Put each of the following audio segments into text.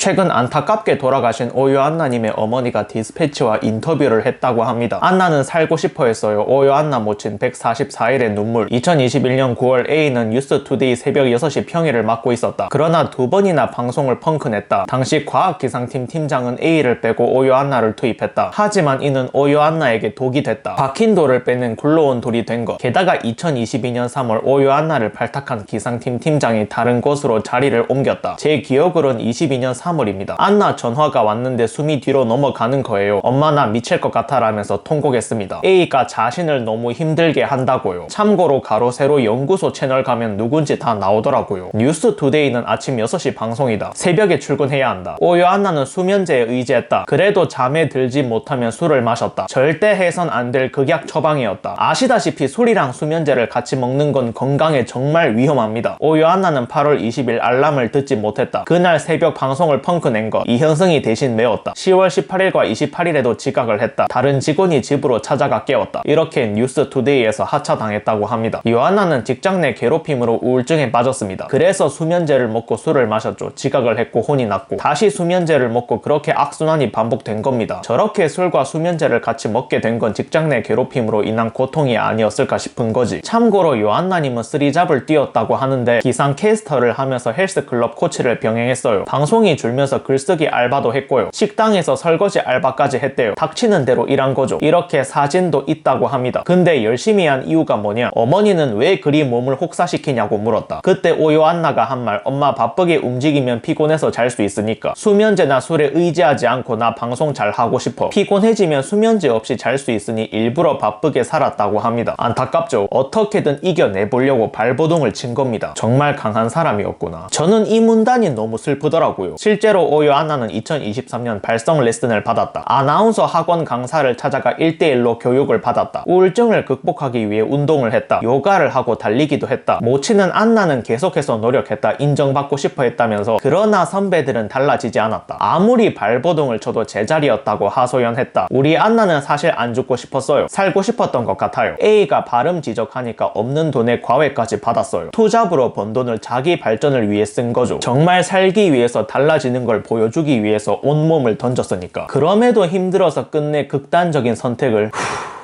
최근 안타깝게 돌아가신 오요 안나님의 어머니가 디스패치와 인터뷰를 했다고 합니다. 안나는 살고 싶어 했어요. 오요 안나 모친 144일의 눈물. 2021년 9월 A는 뉴스투데이 새벽 6시 평일을 맡고 있었다. 그러나 두 번이나 방송을 펑크냈다. 당시 과학기상팀 팀장은 A를 빼고 오요 안나를 투입했다. 하지만 이는 오요 안나에게 독이 됐다. 박힌 돌을 빼는 굴러온 돌이 된 것. 게다가 2022년 3월 오요 안나를 발탁한 기상팀 팀장이 다른 곳으로 자리를 옮겼다. 제 기억으론 22년 3월입니다. 안나 전화가 왔는데 숨이 뒤로 넘어가는 거예요. 엄마 나 미칠 것 같아 라면서 통곡했습니다. A가 자신을 너무 힘들게 한다고요. 참고로 가로 세로 연구소 채널 가면 누군지 다 나오더라고요. 뉴스투데이는 아침 6시 방송이다. 새벽에 출근해야 한다. 오요 안나는 수면제에 의지했다. 그래도 잠에 들지 못하면 술을 마셨다. 절대 해선 안 될 극약 처방이었다. 아시다시피 술이랑 수면제를 같이 먹는 건 건강에 정말 위험합니다. 오요 안나는 8월 20일 알람을 듣지 못했다. 그날 새벽 방송을 펑크낸 것 이현승이 대신 메웠다. 10월 18일과 28일에도 지각을 했다. 다른 직원이 집으로 찾아가 깨웠다. 이렇게 뉴스투데이에서 하차당했다고 합니다. 요한나는 직장 내 괴롭힘으로 우울증에 빠졌습니다. 그래서 수면제를 먹고 술을 마셨죠. 지각을 했고 혼이 났고 다시 수면제를 먹고 그렇게 악순환이 반복된 겁니다. 저렇게 술과 수면제를 같이 먹게 된 건 직장 내 괴롭힘으로 인한 고통이 아니었을까 싶은 거지. 참고로 요한나님은 쓰리잡을 뛰었다고 하는데 기상 캐스터를 하면서 헬스클럽 코치를 병행했어요. 방송이 줄면서 글쓰기 알바도 했고요. 식당에서 설거지 알바까지 했대요. 닥치는 대로 일한 거죠. 이렇게 사진도 있다고 합니다. 근데 열심히 한 이유가 뭐냐? 어머니는 왜 그리 몸을 혹사시키냐고 물었다. 그때 오요 안나가 한 말, 엄마 바쁘게 움직이면 피곤해서 잘 수 있으니까 수면제나 술에 의지하지 않고 나 방송 잘 하고 싶어. 피곤해지면 수면제 없이 잘 수 있으니 일부러 바쁘게 살았다고 합니다. 안타깝죠? 어떻게든 이겨내보려고 발버둥을 친 겁니다. 정말 강한 사람이었구나. 저는 이 문단이 너무 슬프더라고요. 실제로 오요 안나는 2023년 발성 레슨을 받았다. 아나운서 학원 강사를 찾아가 1대1로 교육을 받았다. 우울증을 극복하기 위해 운동을 했다. 요가를 하고 달리기도 했다. 모치는 안나는 계속해서 노력했다. 인정받고 싶어 했다면서 그러나 선배들은 달라지지 않았다. 아무리 발버둥을 쳐도 제자리였다고 하소연했다. 우리 안나는 사실 안 죽고 싶었어요. 살고 싶었던 것 같아요. A가 발음 지적하니까 없는 돈에 과외까지 받았어요. 투잡으로 번 돈을 자기 발전을 위해 쓴 거죠. 정말 살기 위해서 달라지는 걸 보여주기 위해서 온몸을 던졌으니까. 그럼에도 힘들어서 끝내 극단적인 선택을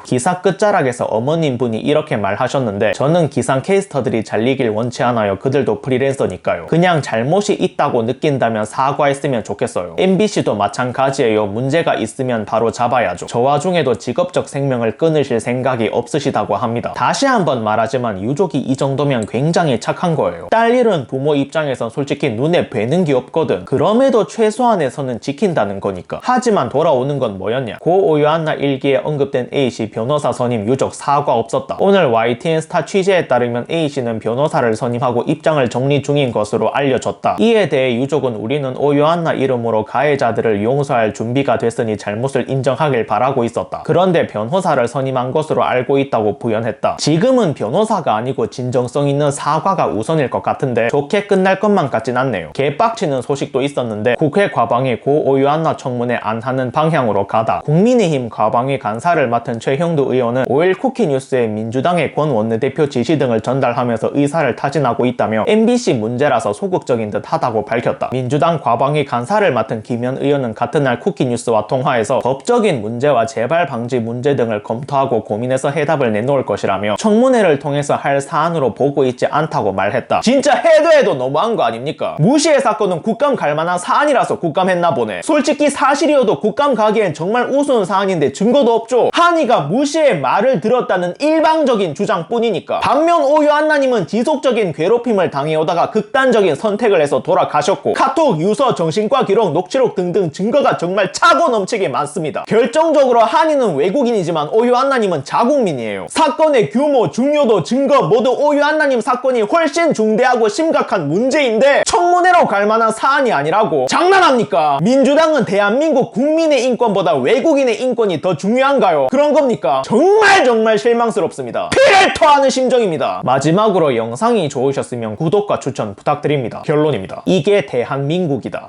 기사 끝자락에서 어머님 분이 이렇게 말하셨는데 저는 기상 캐스터들이 잘리길 원치 않아요. 그들도 프리랜서니까요. 그냥 잘못이 있다고 느낀다면 사과했으면 좋겠어요. MBC도 마찬가지예요. 문제가 있으면 바로 잡아야죠. 저 와중에도 직업적 생명을 끊으실 생각이 없으시다고 합니다. 다시 한번 말하지만 유족이 이 정도면 굉장히 착한 거예요. 딸 잃은 부모 입장에선 솔직히 눈에 뵈는 게 없거든. 그럼에도 최소한에서는 지킨다는 거니까. 하지만 돌아오는 건 뭐였냐? 고 오요 안나 일기에 언급된 A씨 변호사 선임 유족 사과 없었다. 오늘 YTN 스타 취재에 따르면 A씨는 변호사를 선임하고 입장을 정리 중인 것으로 알려졌다. 이에 대해 유족은 우리는 오요 안나 이름으로 가해자들을 용서할 준비가 됐으니 잘못을 인정하길 바라고 있었다. 그런데 변호사를 선임한 것으로 알고 있다고 부연했다. 지금은 변호사가 아니고 진정성 있는 사과가 우선일 것 같은데 좋게 끝날 것만 같진 않네요. 개빡치는 소식도 있었는데 국회 과방위 고 오요 안나 청문회 안 하는 방향으로 가다. 국민의힘 과방위 간사를 맡은 최형두 의원은 5일 쿠키뉴스에 민주당의 권 원내대표 지시 등을 전달하면서 의사를 타진하고 있다며 MBC 문제라서 소극적인 듯 하다고 밝혔다. 민주당 과방위 간사를 맡은 김현 의원은 같은 날 쿠키뉴스와 통화에서 법적인 문제와 재발 방지 문제 등을 검토하고 고민해서 해답을 내놓을 것이라며 청문회를 통해서 할 사안으로 보고 있지 않다고 말했다. 진짜 해도 너무한 거 아닙니까? 무시의 사건은 국감 갈 만한 사안이라서 국감했나 보네. 솔직히 사실이어도 국감 가기엔 정말 우스운 사안인데 증거도 없죠. 한이가 무시의 말을 들었다는 일방적인 주장뿐이니까. 반면 오요 안나님은 지속적인 괴롭힘을 당해오다가 극단적인 선택을 해서 돌아가셨고 카톡, 유서, 정신과 기록, 녹취록 등등 증거가 정말 차고 넘치게 많습니다. 결정적으로 한이는 외국인이지만 오요 안나님은 자국민이에요. 사건의 규모, 중요도, 증거 모두 오요 안나님 사건이 훨씬 중대하고 심각한 문제인데 청문회로 갈 만한 사안이 아니라고. 장난합니까? 민주당은 대한민국 국민의 인권보다 외국인의 인권이 더 중요한가요? 그런 겁니까? 정말 실망스럽습니다. 피를 토하는 심정입니다. 마지막으로 영상이 좋으셨으면 구독과 추천 부탁드립니다. 결론입니다. 이게 대한민국이다.